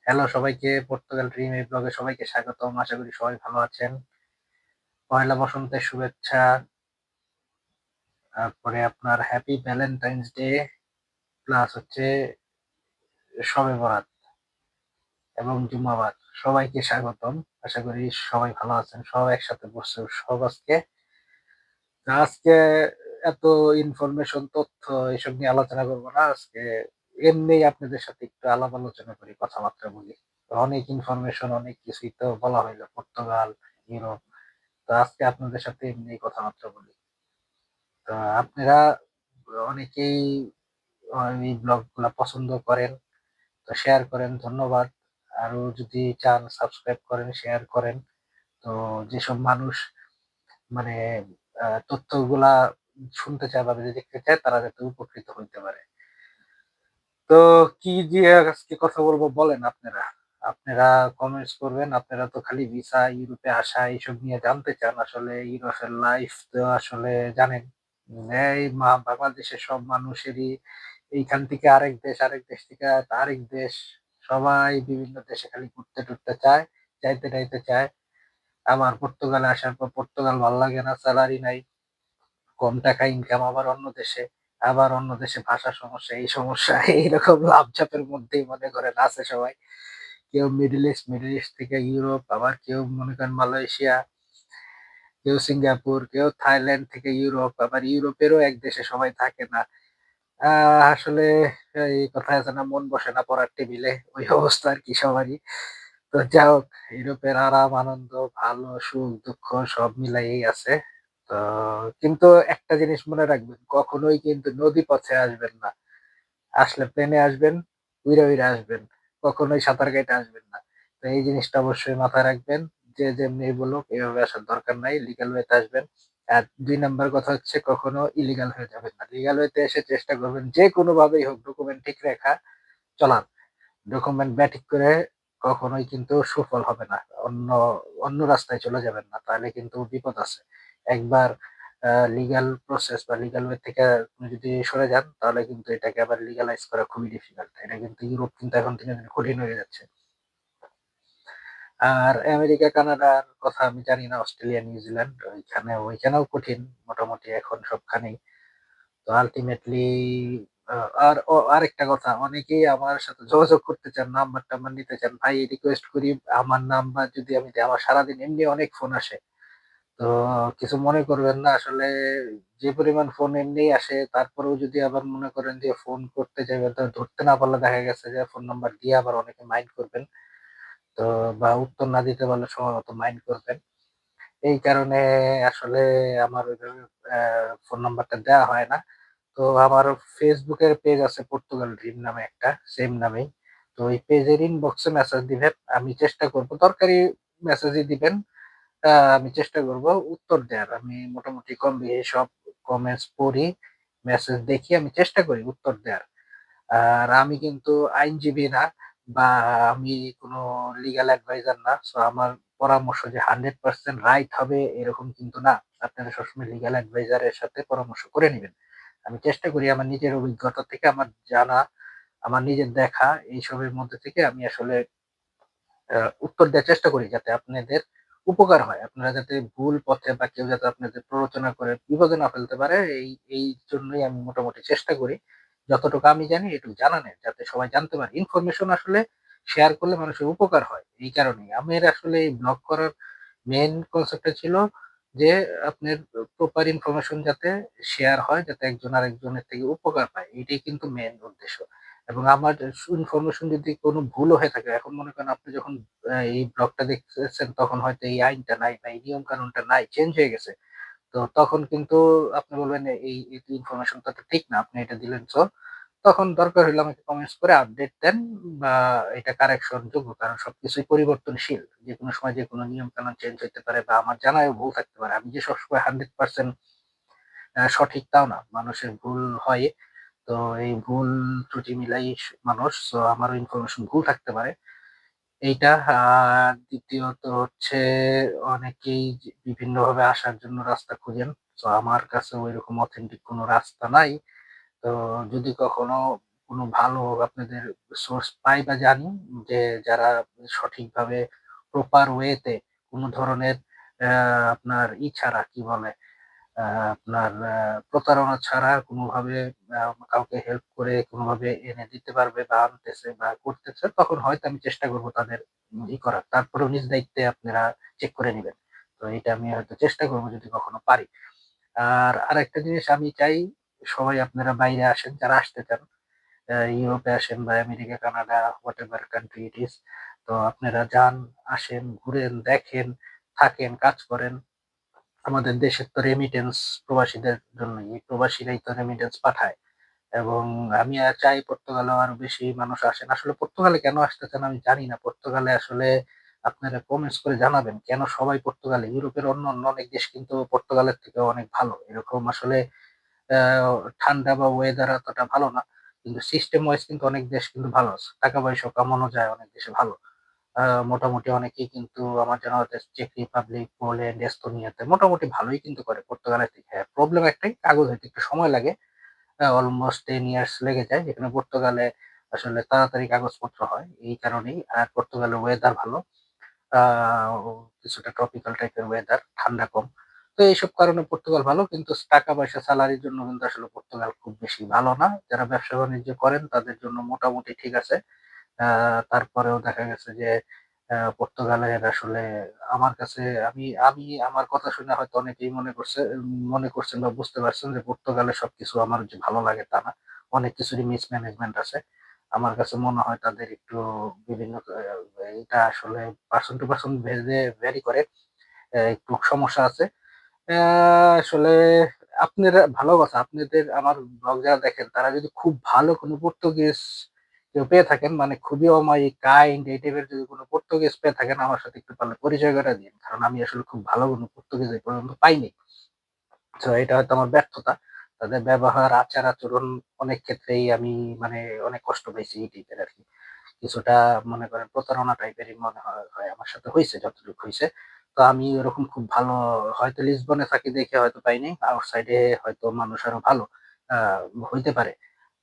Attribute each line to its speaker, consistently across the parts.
Speaker 1: Hello সবাইকে, Portugal dream এই ব্লগে সবাইকে স্বাগতম। আশা করি সবাই ভালো আছেন। পহেলা বসন্তের শুভেচ্ছা। তারপরে আপনার হ্যাপি ভ্যালেন্টাইন্স ডে প্লাস হচ্ছে শবে বরাত এবং জুম্মাবাদ। সবাইকে স্বাগতম। আশা করি সবাই ভালো আছেন। সব একসাথে বসছে উৎসব আজকে। আজকে এত ইনফরমেশন, তথ্য এসব নিয়ে আলোচনা করব না। আজকে এমনি আপনাদের সাথে একটু আলাপ আলোচনা করি, কথাবার্তা বলি। অনেক ইনফরমেশন, অনেক কিছুই তো বলা হইলো, পর্তুগাল, ইউরোপ। তো আজকে আপনাদের সাথে এমনি কথাবার্তা বলি। তো আপনারা অনেকেই এই ব্লগ গুলা পছন্দ করেন, তো শেয়ার করেন, ধন্যবাদ। আরো যদি চান সাবস্ক্রাইব করেন, শেয়ার করেন। তো যেসব মানুষ মানে তথ্যগুলা শুনতে চায় বা দেখতে চায় তারা যাতে উপকৃত হইতে পারে। তো কি দিয়ে আজকে কথা বলবো বলেন আপনারা। আপনারা কমেন্টস করবেন। আপনারা তো খালি ভিসা, ইউরোপে আসা এইসব নিয়ে জানতে চান। আসলে ইউরোপের লাইফ তো আসলে জানেন। এই বাংলাদেশের সব মানুষেরই এইখান থেকে আরেক দেশ, আরেক দেশ থেকে আরেক দেশ, সবাই বিভিন্ন দেশে খালি ঘুরতে টুরতে চায়, যাইতে টাইতে চায়। আবার পর্তুগালে আসার পর পর্তুগাল ভাল লাগে না, স্যালারি নাই, কম টাকা ইনকাম, আবার অন্য দেশে, আবার অন্য দেশে ভাষা সমস্যা, এই সমস্যা এইরকম লাফঝাপের মধ্যেই মনে করেন আছে সবাই। কেউ মিডল ইস্ট থেকে ইউরোপ, আবার কেউ মনে করেন মালয়েশিয়া, কেউ সিঙ্গাপুর, কেউ থাইল্যান্ড থেকে ইউরোপ, আবার ইউরোপেরও এক দেশে সবাই থাকে না। আসলে এই কথায় আছে না, মন বসে না পড়ার টেবিলে, ওই অবস্থা আর কি সবারই। তো যাই হোক, ইউরোপের আরাম আনন্দ, ভালো সুখ দুঃখ সব মিলাইয়েই আছে। তো কিন্তু একটা জিনিস মনে রাখবেন, কখনোই কিন্তু নদী পথে আসবেন না। আসলে প্লেনে আসবেন, উইড়া উইড়া আসবেন। কখনোই সাঁতার কেটে আসবেন না। তো এই জিনিসটা অবশ্যই মাথায় রাখবেন। যে যেমনি বলুক এভাবে আসার দরকার নাই। লিগ্যাল ওয়েতে আসবেন। আর ২ নাম্বার কথা হচ্ছে, কখনো ইলিগাল হয়ে যাবেন না। লিগ্যাল ওয়েতে এসে চেষ্টা করবেন যে কোনোভাবেই হোক ডকুমেন্ট ঠিক রাখা চলার। ডকুমেন্ট ব্যাঠিক করে কখনোই কিন্তু সুফল হবে না। অন্য অন্য রাস্তায় চলে যাবেন না। তাহলে কিন্তু বিপদ আছে। একবার লিগ্যাল প্রসেস বা লিগ্যাল ওয়ে থেকে আপনি যদি সরে যান, তাহলে কিন্তু এটাকে আবার লিগ্যালাইজ করা খুবই ডিফিকাল্ট। এটা কিন্তু ইউরোপ কিন্তু এখন দিনে, দিনে কঠিন হয়ে যাচ্ছে। আর আমেরিকা, কানাডার কথা আমি জানি না, অস্ট্রেলিয়া, নিউজিল্যান্ড ওইখানেও কঠিন মোটামুটি এখন সবখানেই। তো আল্টিমেটলি আরেকটা কথা, অনেকেই আমার সাথে যোগাযোগ করতে চান, নাম্বার-টাম্বার নিতে চান। ভাই রিকোয়েস্ট করি, আমার নাম্বার যদি আমি দেই, আমার সারাদিন এমনি অনেক ফোন আসে। তো কিছু মনে করবেন না। আসলে যে পরিমাণ ফোন এমনিই আসে, তারপরেও যদি আবার মনে করেন যে ফোন করতে চাইবেন, তো ধরতে না পারলে দেখা গেছে যে ফোন নাম্বার দিয়ে আবার অনেকে মাইন্ড করবেন। তো বা উত্তর না দিতে পারলে সম্ভবত মাইন্ড করবেন। এই কারণে আসলে আমার ওইভাবে ফোন নাম্বারটা দেওয়া হয় না। তো আমার ফেসবুকের পেজ আছে, পর্তুগাল ড্রিম নামে একটা, সেম নামেই। তো ওই পেজের ইনবক্সে মেসেজ দিবেন। আমি চেষ্টা করব, দরকারি মেসেজই দিবেন। আমি চেষ্টা করব উত্তর দেয়ার। আমি মোটামুটি কম বেশি সব কমেন্টস পড়ি, মেসেজ দেখি, আমি চেষ্টা করি উত্তর দেয়ার। আর আমি কিন্তু আইনজীবী না, বা আমি কোনো লিগ্যাল অ্যাডভাইজার না। সো আমার পরামর্শ যে 100% রাইট হবে এরকম কিন্তু না। আপনারা সবসময় লিগ্যাল অ্যাডভাইজারের সাথে পরামর্শ করে নিবেন। আমি চেষ্টা করি আমার নিজের অভিজ্ঞতা থেকে, আমার জানা, আমার নিজের দেখা এইসবের মধ্যে থেকে আমি আসলে উত্তর দেওয়ার চেষ্টা করি, যাতে আপনাদের উপকার হয়। আপনারা যাতে ভুল পথে বা কেউ যাতে আপনাদের প্ররোচনা করে বিপদে না ফেলতে পারে, এই জন্যই আমি মোটামুটি চেষ্টা করি যতটুকু আমি জানি এটুকু জানানোর, যাতে সবাই জানতে পারে। ইনফরমেশন আসলে শেয়ার করলে মানুষের উপকার হয়। এই কারণেই আমার আসলে এই ব্লগ করার মেইন কনসেপ্টটা ছিল যে আপনার প্রপার ইনফরমেশন যাতে শেয়ার হয়, যাতে একজন আরেকজনের থেকে উপকার পায়। এটাই কিন্তু মেইন উদ্দেশ্য। এবং আমার ইনফরমেশন যদি কোনো ভুলও হয়ে থাকে, এখন মনে করেন আপনি যখন এই ব্লগটা দেখতেছেন তখন হয়তো এই আইনটা নাই বা এই নিয়ম কানুনটা নাই, চেঞ্জ হয়ে গেছে। তো তখন কিন্তু আপনি বলবেন এই ইনফরমেশনটা তো ঠিক না, আপনি এটা দিলেন। সো তখন দরকার হলে আমাকে কমেন্টস করে আপডেট দেন, বা এটা কারেকশন যোগ্য, কারণ সবকিছুই পরিবর্তনশীল। যেকোনো সময় যেকোনো নিয়ম কানুন চেঞ্জ হইতে পারে, বা আমার জানায়ও ভুল থাকতে পারে। আমি যে সবসময় 100% সঠিক তাও না, মানুষের ভুল হয়। তো এই ভুল ত্রুটি মিলাই মানুষ। সো আমারও ইনফরমেশন ভুল থাকতে পারে। এইটা। আর দ্বিতীয়ত হচ্ছে, অনেকেই বিভিন্নভাবে আসার জন্য রাস্তা খুঁজেন। তো আমার কাছে ঐরকম অথেন্টিক কোনো রাস্তা নাই। তো যদি কখনো কোনো ভালো আপনাদের সোর্স পাই বা জানি যে যারা সঠিকভাবে প্রপার ওয়েতে কোনো ধরনের আপনার ছাড়া কি বলে আ আপনার প্রতারণা ছাড়া কোনোভাবে কাউকে হেল্প করে কোনোভাবে এনে দিতে পারবে বা আনতেছে বা করতেছে, তখন হয়তো আমি চেষ্টা করব তাদের করার। তারপরেও নিজ দায়িত্বে আপনারা চেক করে নিবেন। তো এটা আমি হয়তো চেষ্টা করব যদি কখনো পারি। আর আরেকটা জিনিস আমি চাই, সবাই আপনারা বাইরে আসেন, যারা আসতে চান। ইউরোপে আসেন বা America, Canada, whatever country it is. তো আপনারা যান, আসেন, ঘুরেন, দেখেন, থাকেন, কাজ করেন। আমাদের দেশের তো রেমিটেন্স প্রবাসীদের জন্যই। এই প্রবাসীরাই তো রেমিটেন্স পাঠায়। এবং আমি চাই পর্তুগালেও আরো বেশি মানুষ আসেন। আসলে পর্তুগালে কেন আসতে চান আমি জানি না। পর্তুগালে আসলে আপনারা কমেন্টস করে জানাবেন কেন সবাই পর্তুগালে? ইউরোপের অন্য অনেক দেশ কিন্তু পর্তুগালের থেকেও অনেক ভালো। এরকম আসলে আ ঠান্ডা বা ওয়েদার অতটা ভালো না। কিন্তু সিস্টেম ওয়াইজ কিন্তু অনেক দেশ কিন্তু ভালো আছে। টাকা-পয়সাও কামানো যায় অনেক দেশে ভালো। আ মোটামুটি অনেকেই কিন্তু আমার জানা মতে চেক রিপাবলিক, পোল্যান্ড, এস্তোনিয়াতে মোটামুটি ভালোই কিন্তু করে পর্তুগালের থেকে। হ্যাঁ, প্রবলেম একটাই, কাগজ হইতে একটু সময় লাগে। অলমোস্ট 10 ইয়ার্স লেগে যায়। যেখানে পর্তুগালে আসলে তাড়াতাড়ি কাগজপত্র হয়। এই কারণেই। আর পর্তুগালের ওয়েদার ভালো। আ কিছুটা ট্রপিক্যাল টাইপের ওয়েদার, ঠান্ডা কম। তো এইসব কারণে পর্তুগাল ভালো। কিন্তু টাকা-পয়সা সেলারির জন্য কিন্তু আসলে পর্তুগাল খুব বেশি ভালো না। যারা ব্যবসা-বাণিজ্য করেন তাদের জন্য মোটামুটি ঠিক আছে। আ তারপরেও দেখা গেছে যে পর্তুগালের আসলে আমার কাছে আমি আমি আমার কথা শুনে হয়তো অনেকেই মনে করছেন বা বুঝতে পারছেন যে পর্তুগালের সবকিছু আমার যে ভালো লাগে তা না। অনেক কিছুরই মিসম্যানেজমেন্ট আছে। আমার কাছে মনে হয় তাদের একটু বিভিন্ন এটা আসলে পারসন টু পারসন ভেরি করে। একটু সমস্যা আছে। আ আসলে আপনারা ভালো কথা। আপনাদের আমার ব্লগ যারা দেখেন তারা যদি খুব ভালো কোনো পর্তুগিজ কেউ পেয়ে থাকেন, মানে খুবই অমায়িক, কাইন্ড এই টাইপের যদি কোনো পর্তুগিজ পেয়ে থাকেন আমার সাথে একটু পারলে পরিচয় করে দিয়েন। কারণ আমি আসলে খুব ভালো কোনো পর্তুগিজ এই পর্যন্ত পাইনি। সো এটা হয়তো আমার ব্যর্থতা। তাদের ব্যবহার, আচার-আচরণ অনেক ক্ষেত্রেই আমি মানে অনেক কষ্ট পাইছি এই টাইপের আরকি। কিছুটা মনে করেন প্রতারণা টাইপেরই মনে হয় আমার সাথে হইছে যতটুকু হইছে। তো আমি ওরকম খুব ভালো হয়তো লিসবনে থাকি দেখে হয়তো পাইনি। আউটসাইডে হয়তো মানুষ আরো ভালো আ হইতে পারে।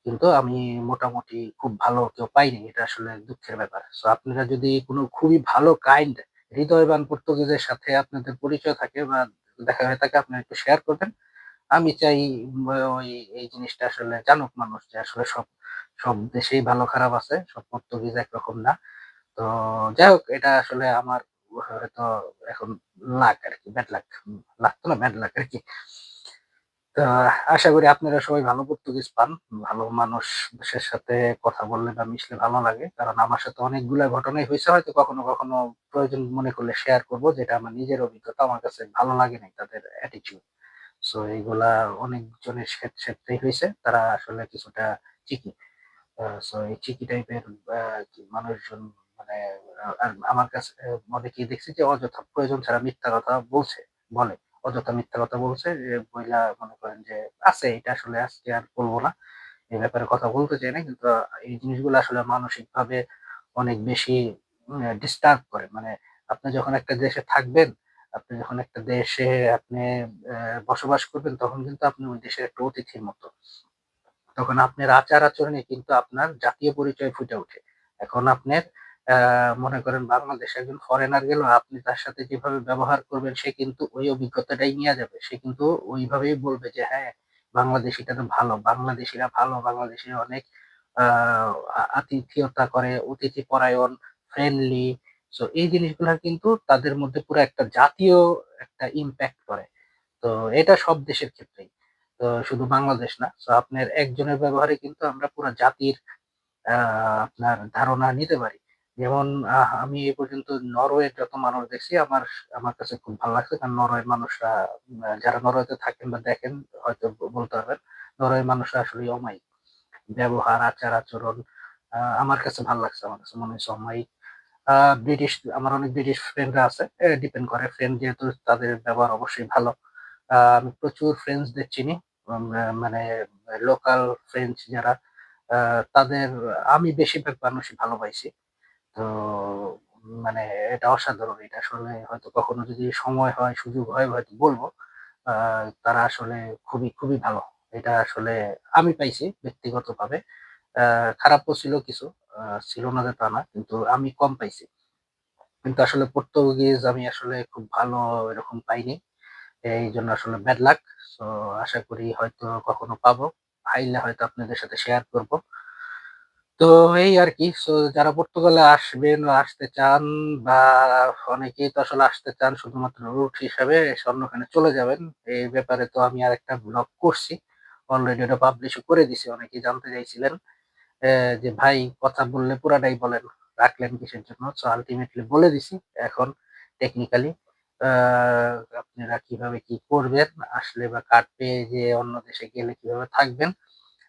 Speaker 1: কিন্তু আমি মোটামুটি খুব ভালো কেউ পাইনি। এটা আসলে দুঃখের ব্যাপার। সো আপনারা যদি কোনো খুবই ভালো কাইন্ড হৃদয়বান পর্তুগিজের সাথে আপনাদের পরিচয় থাকে বা দেখা হয়ে থাকে আপনারা একটু শেয়ার করবেন। আমি চাই ওই এই জিনিসটা আসলে জানুক মানুষ যে আসলে সব দেশেই ভালো খারাপ আছে। সব পর্তুগিজ একরকম না। তো যাই হোক এটা আসলে আমার হয়তো এখন লাক আরকি, ব্যাড লাক। লাক তো না, ব্যাড লাক আরকি। তো আশা করি আপনারা সবাই ভালো পর্তুগিজ পান। ভালো মানুষের সাথে কথা বললে বা মিশলে ভালো লাগে। কারণ আমার সাথে অনেকগুলা ঘটনাই হইছে, হয়তো কখনো প্রয়োজন মনে করলে শেয়ার করব যেটা আমার নিজের অভিজ্ঞতা। আমার কাছে ভালো লাগে নাই তাদের attitude। সো এইগুলা অনেকজনের ক্ষেত্রেই হইছে। তারা আসলে কিছুটা চিকি। সো এই চিকি টাইপের মানুষজন মানে আর আমার কাছে অনেকেই দেখছি যে অযথা প্রয়োজন ছাড়া মিথ্যা কথা বলে। অযথা মিথ্যা কথা বলছে যে বইলা মনে করেন যে আছে, এটা আসলে আজকে আর বলব না। এই ব্যাপারে কথা বলতে চাই না। কিন্তু এই জিনিসগুলো আসলে মানসিকভাবে অনেক বেশি ডিস্টার্ব করে। মানে আপনি যখন একটা দেশে থাকবেন, আপনি যখন একটা দেশে আপনি বসবাস করবেন তখন কিন্তু আপনি ওই দেশের একটা অতিথির মতো। তখন আপনার আচার-আচরণে কিন্তু আপনার জাতীয় পরিচয় ফুটে ওঠে। এখন আপনার আ মনে করেন বাংলাদেশে একজন ফরেনার গেল, আপনি তার সাথে যেভাবে ব্যবহার করবেন সে কিন্তু ওই অভিজ্ঞতাটাই নিয়ে যাবে। সে কিন্তু ওইভাবেই বলবে যে, "হ্যাঁ, বাংলাদেশীটা তো ভালো। বাংলাদেশীরা ভালো। বাংলাদেশীরা অনেক আ আতিথেয়তা করে, অতিথিপরায়ণ, ফ্রেন্ডলি।" সো এই জিনিসগুলা কিন্তু তাদের মধ্যে পুরা একটা জাতীয় একটা ইমপ্যাক্ট করে। তো এটা সব দেশের ক্ষেত্রেই। তো শুধু বাংলাদেশ না। সো আপনার একজনের ব্যবহারে কিন্তু আমরা পুরা জাতির আ আপনার ধারণা নিতে পারি। যেমন আমি এ পর্যন্ত নরওয়ের যত মানুষ দেখছি আমার কাছে খুব ভালো লাগছে। কারণ নরওয়ের মানুষরা যারা নরওয়েতে থাকেন বা দেখেন হয়তো বলতে পারবেন। নরওয়ের মানুষরা আসলেই অমায়িক। ব্যবহার, আচার-আচরণ আমার কাছে ভাল লাগছে। আমার কাছে মনে হইছে অমায়িক। আ ব্রিটিশ আমার অনেক ব্রিটিশ ফ্রেন্ডরা আছে। ডিপেন্ড করে ফ্রেন্ড যেহেতু তাদের ব্যবহার অবশ্যই ভালো। আমি প্রচুর ফ্রেঞ্চদের চিনি। মানে লোকাল ফ্রেঞ্চ যারা আ তাদের আমি বেশিরভাগ মানুষই ভালো পাইছি। তো মানে এটা অসাধারণ। এটা আসলে হয়তো কখনো যদি সময় হয়, সুযোগ হয় হয়তো বলব। আ তারা আসলে খুবই ভালো। এটা আসলে আমি পাইছি ব্যক্তিগতভাবে। আ খারাপও ছিল কিছু। ছিল না যে তা না। কিন্তু আমি কম পাইছি। কিন্তু আসলে পর্তুগিজ আমি আসলে খুব ভালো এরকম পাইনি। এইজন্য আসলে ব্যাড লাক। সো আশা করি হয়তো কখনো পাবো। পাইলে হয়তো আপনাদের সাথে শেয়ার করব। তো এই আরকি। সো যারা পর্তুগালে আসবেন বা আসতে চান বা অনেকেই তো আসলে আসতে চান শুধুমাত্র রুট হিসাবে অন্যখানে চলে যাবেন। এই ব্যাপারে তো আমি আরেকটা ব্লগ করছি। অলরেডি ওটা পাবলিশও করে দিছি। অনেকেই জানতে চাইছিলেন যে ভাই কথা বললে পুরাটাই বলেন, রাখলেন কিসের জন্য? সো আল্টিমেটলি বলে দিছি এখন টেকনিক্যালি আ আপনারা কিভাবে কি করবেন, আসলে বা কার্ড পেয়ে যে অন্য দেশে গেলে কিভাবে থাকবেন।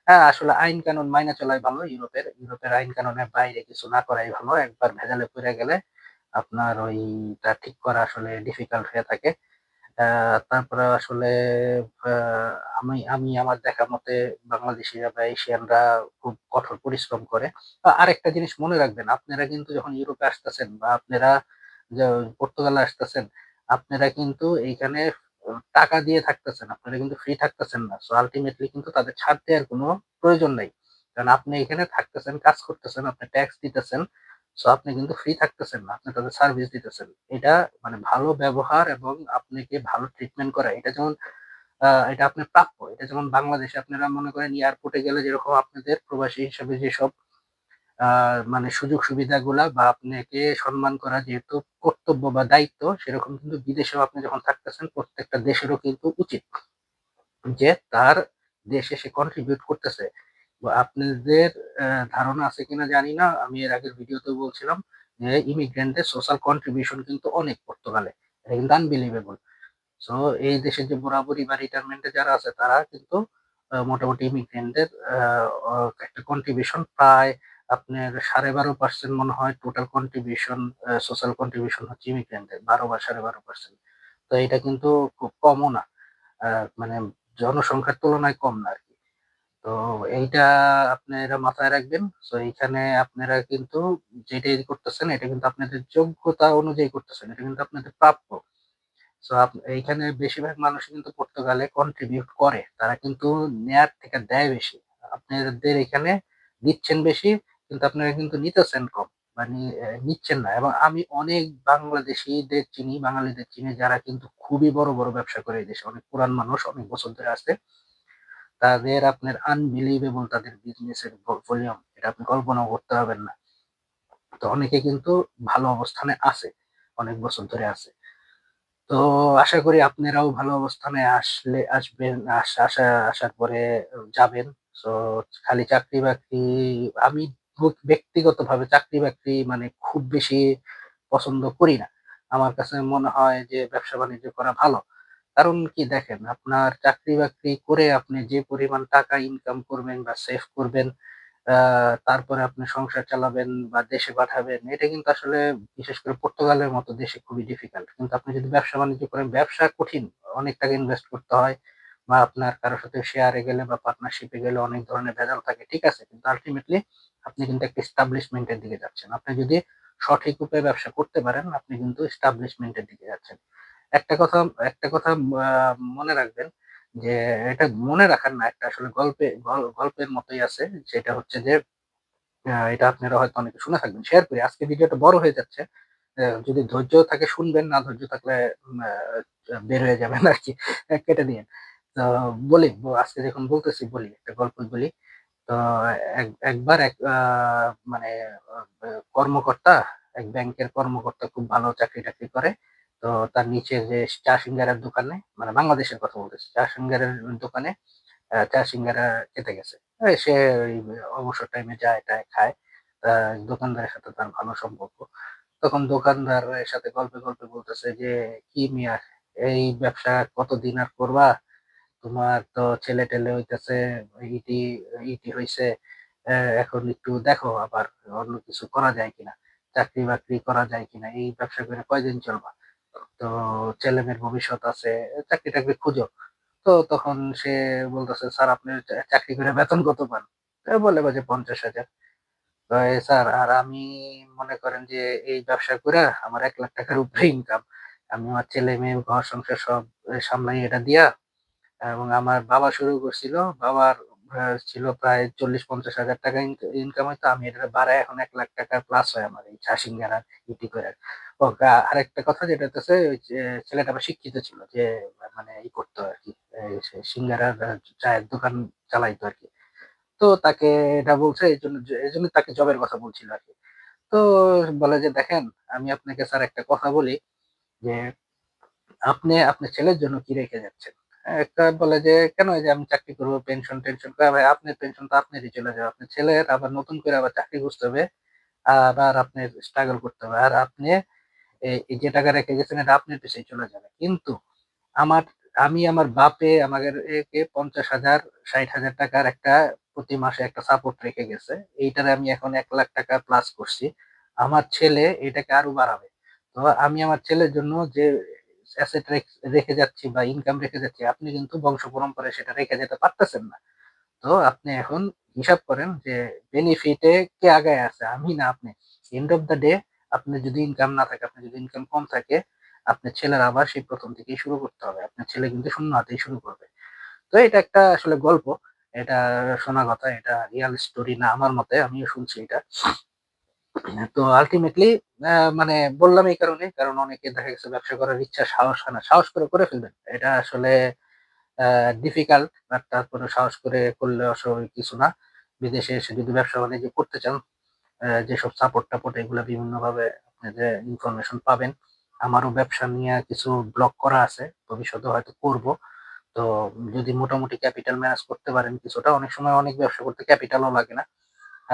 Speaker 1: হ্যাঁ, আসলে আইন কানুন মাইনা চলাই ভালো ইউরোপের। ইউরোপের আইন কানুনের বাইরে কিছু না করাই ভালো। একবার ভেজালে পইড়া গেলে আপনার ওইটা ঠিক করা আসলে ডিফিকাল্ট হয়ে থাকে। আ তারপরে আসলে আ আমি আমি আমার দেখা মতে বাংলাদেশিরা বা এশিয়ানরা খুব কঠোর পরিশ্রম করে। আরেকটা জিনিস মনে রাখবেন, আপনারা কিন্তু যখন ইউরোপে আসতেছেন বা আপনারা যে পর্তুগালে আসতেছেন, আপনারা কিন্তু এইখানে টাকা দিয়ে থাকতেছেন। আপনারা কিন্তু ফ্রি থাকতেছেন না। সো আল্টিমেটলি কিন্তু তাদের ছাড় দেওয়ার কোনো প্রয়োজন নাই। কারণ আপনি এখানে থাকতেছেন, কাজ করতেছেন, আপনি ট্যাক্স দিতেছেন। সো আপনি কিন্তু ফ্রি থাকতেছেন না। আপনি তাদের সার্ভিস দিতেছেন। এটা মানে ভালো ব্যবহার এবং আপনাকে ভালো ট্রিটমেন্ট করা। এটা যেমন এটা আপনার প্রাপ্য। এটা যেমন বাংলাদেশে আপনারা মনে করেন এয়ারপোর্টে গেলে যেরকম আপনাদের প্রবাসী হিসেবে যেসব আ মানে সুযোগ সুবিধাগুলা বা আপনাকে সম্মান করা যেহেতু কর্তব্য বা দায়িত্ব, সেরকম কিন্তু বিদেশেও আপনি যখন থাকতেছেন প্রত্যেকটা দেশেরও কিন্তু উচিত যে তার দেশে সে কন্ট্রিবিউট করতেছে। আপনাদের ধারণা আছে কিনা জানি না। আমি এর আগের ভিডিওতেও বলছিলাম যে ইমিগ্রেন্টদের সোশ্যাল কন্ট্রিবিউশন কিন্তু অনেক পর্তুগালে। এটা কিন্তু আনবিলিভেবল। সো এই দেশে যে বরাবরই বা রিটায়ারমেন্টে যারা আছে তারা কিন্তু মোটামুটি ইমিগ্রেন্টদের আ অ একটা কন্ট্রিবিউশন প্রায় আপনার 12.5% মনে হয় টোটাল কন্ট্রিবিউশন সোশ্যাল কন্ট্রিবিউশন হচ্ছে ইমিগ্রেন্টদের 12 বা 12.5%। তো এটা কিন্তু খুব কমও না। আ মানে জনসংখ্যার তুলনায় কম না আরকি। তো এইটা আপনারা মাথায় রাখবেন। সো এইখানে আপনারা কিন্তু যেটাই করতেছেন এটা কিন্তু আপনাদের যোগ্যতা অনুযায়ী করতেছেন। এটা কিন্তু আপনাদের প্রাপ্য। সো এইখানে বেশিরভাগ মানুষই কিন্তু পর্তুগালে কন্ট্রিবিউট করে। তারা কিন্তু নেয়ার থেকে দেয় বেশি। আপনাদের এখানে দিচ্ছেন বেশি কিন্তু আপনারা কিন্তু নিতেছেন কম। মানে নিচ্ছেন না। এবং আমি অনেক বাংলাদেশীদের চিনি, বাঙালিদের চিনি যারা কিন্তু খুবই বড়, বড় ব্যবসা করে এই দেশে। অনেক পুরান মানুষ, অনেক বছর ধরে আছে। তাদের আপনার আনবিলিভেবল তাদের বিজনেসের ভলিউম। এটা আপনি কল্পনাও করতে পারবেন না। তো অনেকে কিন্তু ভালো অবস্থানে আছে। অনেক বছর ধরে আছে। তো আশা করি আপনারাও ভালো অবস্থানে আসবেন। আসার পরে যাবেন। সো খালি চাকরি-বাকরি আমি ব্যক্তিগতভাবে চাকরি-বাকরি মানে খুব বেশি পছন্দ করি না। আমার কাছে মনে হয় যে ব্যবসা-বাণিজ্য করা ভালো। কারণ কি দেখেন, আপনার চাকরি-বাকরি করে আপনি যে পরিমাণ টাকা ইনকাম করবেন বা সেভ করবেন আ তারপরে আপনি সংসার চালাবেন বা দেশে পাঠাবেন। এটা কিন্তু আসলে বিশেষ করে পর্তুগালের মতো দেশে খুবই ডিফিকাল্ট। কিন্তু আপনি যদি ব্যবসা-বাণিজ্য করেন, ব্যবসা কঠিন। অনেক টাকা ইনভেস্ট করতে হয় বা আপনার কারো সাথে শেয়ারে গেলে বা পার্টনারশিপ এ গেলে অনেক ধরনের ভেজাল থাকে। ঠিক আছে? কিন্তু আল্টিমেটলি আপনি কিন্তু একটা এস্টাবলিশমেন্ট এর দিকে যাচ্ছেন। আপনি যদি সঠিক উপায়ে ব্যবসা করতে পারেন, আপনি কিন্তু এস্টাবলিশমেন্ট এর দিকে যাচ্ছেন। একটা কথা একটা কথা আ মনে রাখবেন যে এটা মনে রাখার না, একটা আসলে গল্পের মতোই আছে। সেটা হচ্ছে যে এটা আপনারা হয়তো অনেকে শুনে থাকবেন। শেয়ার করি। আজকে ভিডিওটা বড় হয়ে যাচ্ছে। যদি ধৈর্য থাকে শুনবেন, না ধৈর্য থাকলে উম আ বের হয়ে যাবেন আরকি। কেটে দিয়েন। তো বলি, আজকে যখন বলতেছি বলি, একটা গল্প বলি। তো একবার এক মানে আ আ কর্মকর্তা, এক ব্যাংকের কর্মকর্তা খুব ভালো চাকরি-টাকরি করে। তো তার নিচে যে চা সিঙ্গারার দোকানে, মানে বাংলাদেশের কথা বলতেছি। চা সিঙ্গারার দোকানে চা সিঙ্গারা খেতে গেছে। সে ওই অবসর টাইমে যায়-টায় খায়। আ দোকানদারের সাথে তার ভালো সম্পর্ক। তখন দোকানদারের সাথে গল্পে বলতেছে যে, "কি মিয়া এই ব্যবসা কতদিন আর করবা? তোমার তো ছেলে-টেলে হইতেছে, ইটি ইটি হইছে। এখন একটু দেখো আবার অন্য কিছু করা যায় কিনা। চাকরি-বাকরি করা যায় কিনা। এই ব্যবসা করে কয়দিন চলবা? তো ছেলেমেয়ের ভবিষ্যৎ আছে। চাকরি-টাকরি খুঁজো।" তো তখন সে বলতেছে, "স্যার আপনি চাকরি করে বেতন কত পান?" বলে যে ৫০,০০০। কয়, "স্যার আর আমি মনে করেন যে এই ব্যবসা কইরা আমার ৳১,০০,০০০ র উপরে ইনকাম। আমি আমার ছেলে-মেয়ে, ঘর সংসার সব সামলাই এটা দিয়া এবং আমার বাবা শুরু করছিল। বাবার ছিল প্রায় 40-50 হাজার টাকা ইনকাম হইতো, আমি এটা বাড়ায় এখন 1 লাখ টাকার প্লাস হয় আমার এই চা সিঙ্গারা ইটি করে। আরেকটা কথা যেটা হচ্ছে ওই যে ছেলেটা আবার শিক্ষিত ছিল, যে মানে ই করতো আর কি, সিঙ্গারার চায়ের দোকান চালাইতো আর কি। তো তাকে এটা বলছে এই জন্য তাকে জবের কথা বলছিল আর কি। তো বলে যে দেখেন, আমি আপনাকে স্যার একটা কথা বলি, যে আপনি আপনার ছেলের জন্য কি রেখে যাচ্ছেন? একটা বলে যে কেন, এই যে আমি চাকরি করবো, পেনশন টেনশন, ভাই আপনার পেনশন তো আপনারই চলে যাবে, আপনার ছেলের আবার নতুন করে আবার চাকরি খুঁজতে হবে, আবার আপনার স্ট্রাগল করতে হবে, আর আপনি এই যে টাকা রেখে গেছেন এটা আপনার পিছিয়ে চলে যাবে। কিন্তু আমার আমার বাপে আমাকে 50,000 60,000 টাকার একটা প্রতি মাসে একটা সাপোর্ট রেখে গেছে, এইটারে আমি এখন 1 লাখ টাকা প্লাস করছি, আমার ছেলে এটাকে আরো বাড়াবে। তো আমি আমার ছেলের জন্য যে অ্যাসেট রেখে যাচ্ছি বা ইনকাম রেখে যাচ্ছি, আপনি কিন্তু বংশ পরম্পরায় সেটা রেখে যেতে পারতেছেন না। তো আপনি এখন হিসাব করেন যে বেনিফিটে কে আগায় আছে, আমি না আপনি। এন্ড অফ দ্য ডে আপনার যদি ইনকাম না থাকে, আপনার যদি ইনকাম কম থাকে, আপনার ছেলের আবার সেই প্রথম থেকেই শুরু করতে হবে, আপনার ছেলে কিন্তু শূন্য হাতেই শুরু করবে। তো এটা একটা আসলে গল্প, এটা শোনা কথা, এটা রিয়াল স্টোরি না আমার মতে, আমিও শুনছি এটা। তো আলটিমেটলি মানে বললাম এই কারণে, কারণ অনেকে দেখা গেছে ব্যবসা করার ইচ্ছা, সাহস হয় না, সাহস করে করে ফেলবেন, এটা আসলে ডিফিকাল্ট, বাট তারপরে সাহস করে করলে অস্বাভাবিক কিছু না। বিদেশে এসে যদি ব্যবসা বাণিজ্য করতে চান, যেসব সাপোর্ট টাপোর্ট এগুলো বিভিন্ন ভাবে আপনি যে ইনফরমেশন পাবেন। আমারও ব্যবসা নিয়ে কিছু ব্লগ করা আছে, ভবিষ্যতে হয়তো করব। তো যদি মোটামুটি ক্যাপিটাল ম্যানেজ করতে পারেন কিছুটা, অনেক সময় অনেক ব্যবসা করতে ক্যাপিটালও লাগে না।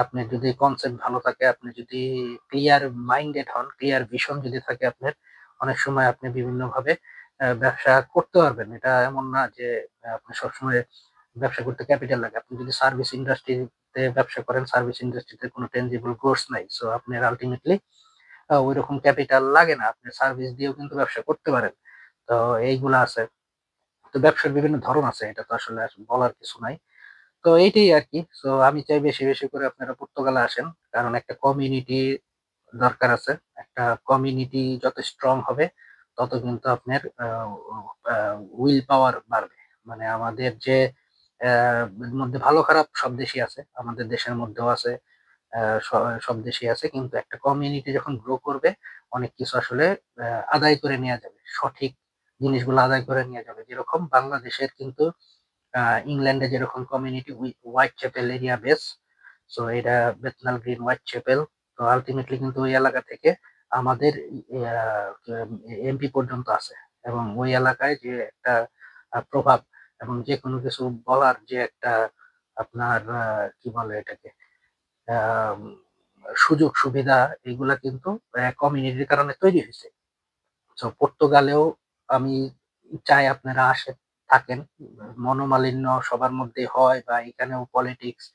Speaker 1: আপনার যদি কনসেপ্ট ভালো থাকে, আপনি যদি ক্লিয়ার মাইন্ডেড হন, ক্লিয়ার ভিশন যদি থাকে আপনার, অনেক সময় আপনি বিভিন্ন ভাবে ব্যবসা করতে পারবেন। এটা এমন না যে আপনি সবসময় ব্যবসা করতে ক্যাপিটাল লাগে। আপনি যদি সার্ভিস ইন্ডাস্ট্রিতে ব্যবসা করেন, সার্ভিস ইন্ডাস্ট্রিতে কোনো টেনজিবল গুডস নাই, সো আপনার আলটিমেটলি ওই রকম ক্যাপিটাল লাগে না, আপনি সার্ভিস দিয়েও কিন্তু ব্যবসা করতে পারেন। তো এইগুলা আছে। তো ব্যবসার বিভিন্ন ধরন আছে, এটা তো আসলে আর বলার কিছু নাই। তো এইটাই আরকি। সো আমি চাই বেশি, বেশি করে আপনারা পর্তুগালে আসেন। কারণ একটা কমিউনিটি দরকার আছে। একটা কমিউনিটি যত স্ট্রং হবে, তত কিন্তু আপনার আ উইল পাওয়ার বাড়বে। মানে আমাদের যে অ্যা মধ্যে ভালো খারাপ সব দেশই আছে। আমাদের দেশের মধ্যেও আছে। আ স সব দেশেই আছে। কিন্তু একটা কমিউনিটি যখন গ্রো করবে, অনেক কিছু আসলে আদায় করে নেয়া যাবে। সঠিক জিনিসগুলো আদায় করে নেয়া যাবে। যেরকম বাংলাদেশের কিন্তু আ ইংল্যান্ডে যেরকম community Whitechapel area base. So এটা বেথনাল গ্রিন হোয়াইট চ্যাপেল। তো আল্টিমেটলি কিন্তু ওই এলাকা থেকে আমাদের ইয়া এমপি পর্যন্ত আছে। এবং ওই এলাকায় যে একটা প্রভাব এবং যেকোনো কিছু বলার যে একটা আপনার কি বলে এটাকে? আম সুযোগ সুবিধা, এগুলা কিন্তু কমিউনিটির কারণে তৈরি হইছে। সো পর্তুগালেও আমি চাই আপনারা আসেন, থাকেন। মনোমালিন্য সবার মধ্যেই হয়, বা এখানেও পলিটিক্স,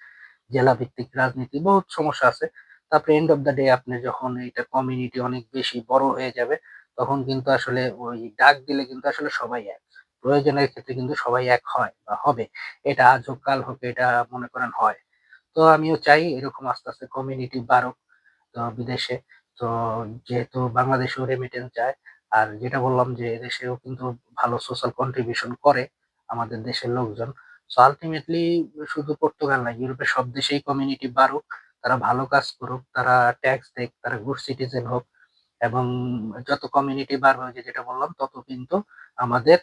Speaker 1: জেলা ভিত্তিক রাজনীতি বহুত সমস্যা আছে। তারপরে এন্ড অফ দ্য ডে আপনি যখন এটা কমিউনিটি অনেক বেশি বড় হয়ে যাবে, তখন কিন্তু আসলে ওই ডাক দিলে কিন্তু আসলে সবাই এক। প্রয়োজনের ক্ষেত্রে কিন্তু সবাই এক হয় বা হবে। এটা আজ হোক কাল হোক, এটা মনে করেন হয়। তো আমিও চাই এরকম আস্তে, আস্তে কমিউনিটি বাড়ুক বিদেশে। তো যেহেতু বাংলাদেশেও রেমিটেন্স যায়, আর যেটা বললাম যে এদেশেও কিন্তু ভালো সোশ্যাল কন্ট্রিবিউশন করে আমাদের দেশের লোকজন। সো আল্টিমেটলি শুধু পর্তুগাল না, ইউরোপের সব দেশেই কমিউনিটি বাড়ুক, তারা ভালো কাজ করুক, তারা ট্যাক্স দেক, তারা গুড সিটিজেন হোক, এবং যত কমিউনিটি বাড়বে, ওই যে যেটা বললাম, তত কিন্তু আমাদের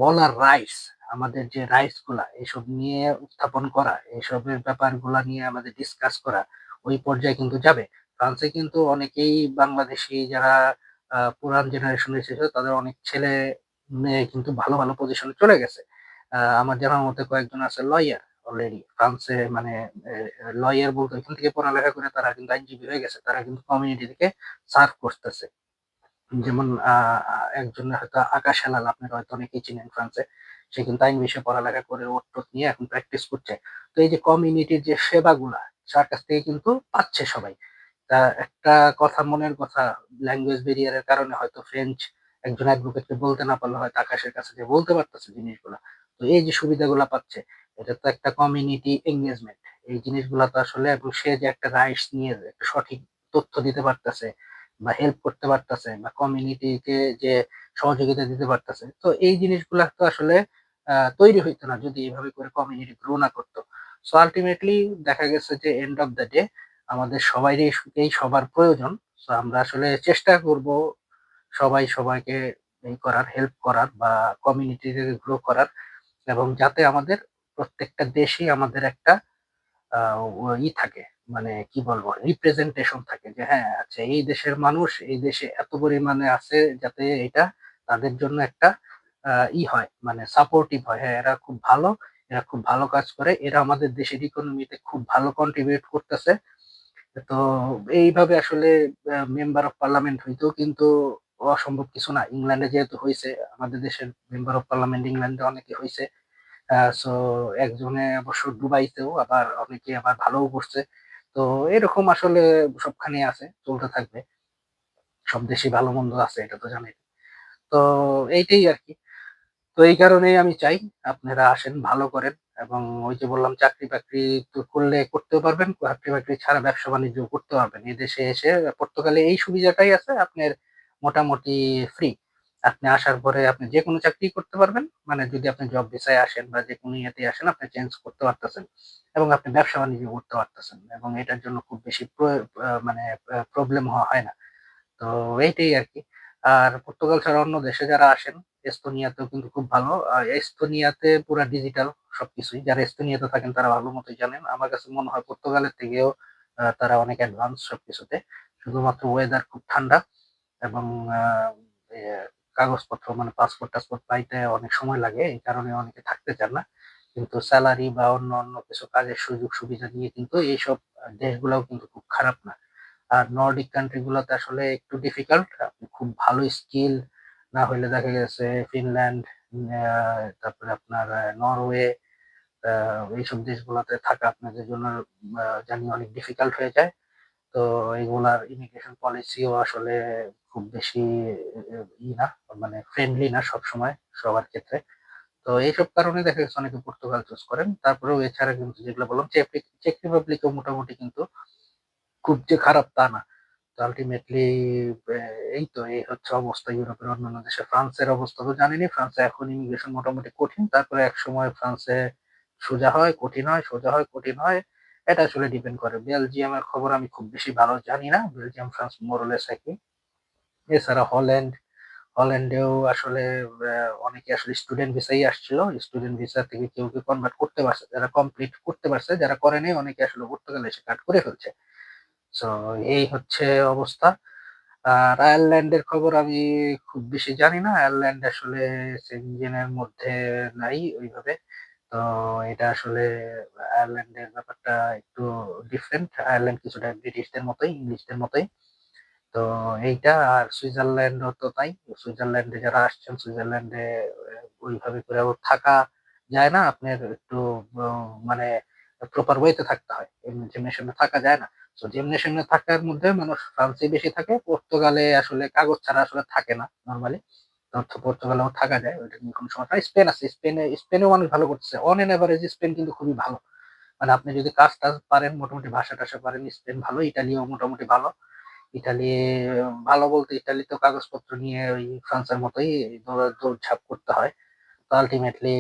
Speaker 1: বলার রাইটস, আমাদের যে রাইটস গুলা এসব নিয়ে উত্থাপন করা, এসবের ব্যাপারগুলা নিয়ে আমাদের ডিসকাস করা, ওই পর্যায়ে কিন্তু যাবে। ফ্রান্সে কিন্তু অনেকেই বাংলাদেশী যারা পুরান জেনারেশনের এসেছে, তাদের অনেক ছেলে মেয়ে কিন্তু ভালো, ভালো পজিশনে চলে গেছে। আমার জানার মতে কয়েকজন আছে লয়ার অলরেডি ফ্রান্সে, মানে লয়ার বলতে ওইখান থেকে পড়ালেখা করে তারা কিন্তু আইনজীবী হয়ে গেছে। তারা কিন্তু কমিউনিটি থেকে সার্ভ করতেছে। যেমন একজন হয়তো আকাশ হেলাল, আপনারা হয়তো অনেকেই চিনেন ফ্রান্সে। সে কিন্তু আইন বিষয়ে পড়ালেখা করে ওট-টোট নিয়ে এখন প্র্যাকটিস করছে। তো এই যে কমিউনিটির যে সেবাগুলা, তার কাছ থেকে কিন্তু পাচ্ছে সবাই। তা একটা কথা, মনের কথা, ল্যাঙ্গুয়েজ ব্যারিয়ার এর কারণে হয়তো ফ্রেঞ্চ একজন অ্যাডভোকেটকে বলতে না পারলে হয়তো আকাশের কাছে যেয়ে বলতে পারতেছে জিনিসগুলা। তো এই যে সুবিধাগুলা পাচ্ছে, এটা তো একটা কমিউনিটি এনগেজমেন্ট। এই জিনিসগুলা তো আসলে, এবং সে যে একটা রাইটস নিয়ে একটা সঠিক তথ্য দিতে পারতেছে বা হেল্প করতে পারতেছে বা কমিউনিটিকে যে সহযোগিতা দিতে পারতেছে। তো এই জিনিসগুলা তো আসলে তৈরি হইতো না যদি এভাবে করে কমিউনিটি গ্রো না করতো। সো আল্টিমেটলি দেখা গেছে যে এন্ড অফ দ্য ডে আমাদের সবারই সবার প্রয়োজন। সো আমরা আসলে চেষ্টা করব সবাই সবাইকে করার, হেল্প করার বা কমিউনিটিকে গ্রো করার, এবং যাতে আমাদের প্রত্যেকটা দেশই আমাদের একটা থাকে, মানে কি বলবো, রিপ্রেজেন্টেশন থাকে যে হ্যাঁ আচ্ছা এই দেশের মানুষ এই দেশে এত পরিমাণে আছে, যাতে এটা তাদের জন্য একটা হয়, মানে সাপোর্টিভ হয়, হ্যাঁ এরা খুব ভালো, এরা খুব ভালো কাজ করে, এরা আমাদের দেশের ইকোনমিতে খুব ভালো কন্ট্রিবিউট করতেছে। তো এইভাবে আসলে মেম্বার অফ পার্লামেন্ট হইতেও কিন্তু অসম্ভব কিছু না। ইংল্যান্ডে যেহেতু হয়েছে, আমাদের দেশের মেম্বার অফ পার্লামেন্ট ইংল্যান্ডে অনেকে হয়েছে। সো একজনে অবশ্য ডুবাইতেও, আবার অনেকে আবার ভালোও করছে। তো এরকম আসলে সবখানে আছে, চলতে থাকবে। সব দেশে ভালো মন্দ আছে, এটা তো জানেন। তো এইটাই আরকি। তো এই কারণেই আমি চাই আপনারা আসেন, ভালো করেন, এবং ওই যে বললাম চাকরি-বাকরি তো করলে করতেও পারবেন, চাকরি-বাকরি ছাড়া ব্যবসা-বাণিজ্য করতে পারবেন। এদেশে এসে পর্তুগালে এই সুবিধাটাই আছে, আপনার মোটামুটি ফ্রি। আপনি আসার পরে আপনি যেকোনো চাকরি করতে পারবেন। মানে যদি আপনি জব ভিসায় আসেন বা যেকোনো ইয়েতেই আসেন, আপনি চেঞ্জ করতে পারতেছেন। এবং আপনি ব্যবসা-বাণিজ্য করতে পারতেছেন। এবং এটার জন্য খুব বেশি মানে প্রবলেম হয় না। তো এইটাই আরকি। আর পর্তুগাল ছাড়া অন্য দেশে যারা আসেন, এস্তোনিয়াতেও কিন্তু খুব ভালো। এস্তোনিয়াতে পুরা ডিজিটাল সবকিছুই। যারা এস্তোনিয়াতে থাকেন তারা ভালো মতোই জানেন। আমার কাছে মনে হয় পর্তুগালের থেকেও তারা অনেক অ্যাডভান্স সবকিছুতে। শুধুমাত্র ওয়েদার খুব ঠান্ডা, এবং আ এ কাগজপত্র মানে পাসপোর্ট-টাসপোর্ট পাইতে অনেক সময় লাগে। এই কারণে অনেকে থাকতে চান না। কিন্তু সেলারি বা অন্য কিছু কাজের সুযোগ সুবিধা নিয়ে কিন্তু এইসব দেশগুলাও কিন্তু খুব খারাপ না। আর নর্ডিক কান্ট্রি গুলোতে আসলে একটু ডিফিকাল্ট। আপনি খুব ভালো স্কিল না হইলে দেখা গেছে ফিনল্যান্ড, তারপরে আপনার নরওয়ে, এইসব দেশগুলোতে থাকা আপনাদের জন্য জানি অনেক ডিফিকাল্ট হয়ে যায়। তো এগুলার ইমিগ্রেশন পলিসিও আসলে খুব বেশি না, মানে ফ্রেন্ডলি না সবসময় সবার ক্ষেত্রে। তো এইসব কারণে দেখা গেছে অনেকে পর্তুগাল চুজ করেন। তারপরেও এছাড়া কিন্তু যেগুলো বললাম, চেক রিপাবলিকও মোটামুটি কিন্তু খুব যে খারাপ তা না। তো আল্টিমেটলি এই তো এই হচ্ছে অবস্থা ইউরোপের অন্যান্য দেশে। ফ্রান্সের অবস্থা তো জানেনই। ফ্রান্সে এখন ইমিগ্রেশন মোটামুটি কঠিন। তারপরে একসময় ফ্রান্সে সোজা হয়, কঠিন হয়, সোজা হয়, কঠিন হয়। এটা আসলে ডিপেন্ড করে। বেলজিয়ামের খবর আমি খুব বেশি ভালো জানি না। Belgium, France more or less একই। এছাড়া হল্যান্ডেও আসলে অনেকে আসলে স্টুডেন্ট ভিসায় আসছিল। স্টুডেন্ট ভিসা থেকে কেউ কনভার্ট করতে পারছে। যারা কমপ্লিট করতে পারছে, যারা করে নাই অনেকে আসলে পর্তুগালে এসে কাজ করে ফেলছে। সো এই হচ্ছে অবস্থা। আর আয়ারল্যান্ডের খবর আমি খুব বেশি জানি না। আয়ারল্যান্ড আসলে সেনজেনের মধ্যে নাই ওইভাবে। তো এটা আসলে আয়ারল্যান্ডের ব্যাপারটা একটু ডিফারেন্ট। আয়ারল্যান্ড কিছুটা ব্রিটিশদের মতোই, ইংলিশদের মতোই। তো এইটা, আর সুইজারল্যান্ডও তো তাই। সুইজারল্যান্ডে যারা আসছেন, সুইজারল্যান্ডে ওইভাবে করেও থাকা যায় না। আপনার একটু মানে প্রপার ওয়েতে থাকতে হয়। এমনি যেমনি থাকা যায় না। সো যেমনি সেমনি থাকার মধ্যে মানুষ ফ্রান্সেই বেশি থাকে। পর্তুগালে আসলে কাগজ ছাড়া আসলে থাকে না নরমালি। পর্তুগালেও থাকা যায়। ওইটা নিয়ে কোনো সমস্যা নাই। স্পেন আছে। স্পেনেও অনেক ভালো করতেছে। অন এন এভারেজ স্পেন কিন্তু খুবই ভালো। মানে আপনি যদি কাজ-টাজ পারেন, মোটামুটি ভাষা-টাষা পারেন, স্পেন ভালো। ইতালিও মোটামুটি ভালো। ইতালি ভালো বলতে, ইতালিতেও কাগজপত্র নিয়ে ওই ফ্রান্সের মতোই দৌড়ঝাঁপ করতে হয়। তো আল্টিমেটলি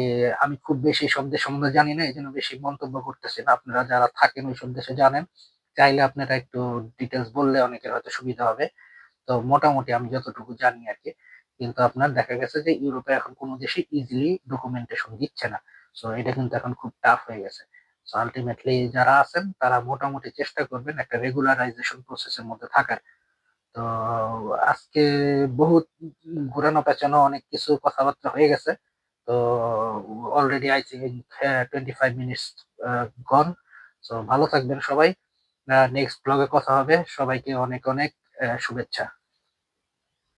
Speaker 1: আমি খুব বেশি সব দেশ সম্বন্ধে জানি না, এজন্য বেশি মন্তব্য করতেছি না। আপনারা যারা থাকেন ওইসব দেশে জানেন। চাইলে আপনারা একটু ডিটেইলস বললে অনেকের হয়তো সুবিধা হবে। তো মোটামুটি আমি যতটুকু জানি আরকি। কিন্তু আপনার দেখা গেছে যে ইউরোপে এখন কোন দেশই ইজিলি ডকুমেন্টেশন দিচ্ছে না। সো এটা কিন্তু এখন খুব টাফ হয়ে গেছে। সো আল্টিমেটলি যারা আছেন তারা মোটামুটি চেষ্টা করবেন একটা রেগুলারাইজেশন প্রসেস এর মধ্যে থাকার। তো আজকে বহুত ঘুরানো পেঁচানো অনেক কিছু কথাবার্তা হয়ে গেছে। তো already I think 25 minutes gone. So ভালো থাকবেন সবাই। নেক্সট ব্লগে কথা হবে। সবাইকে অনেক শুভেচ্ছা।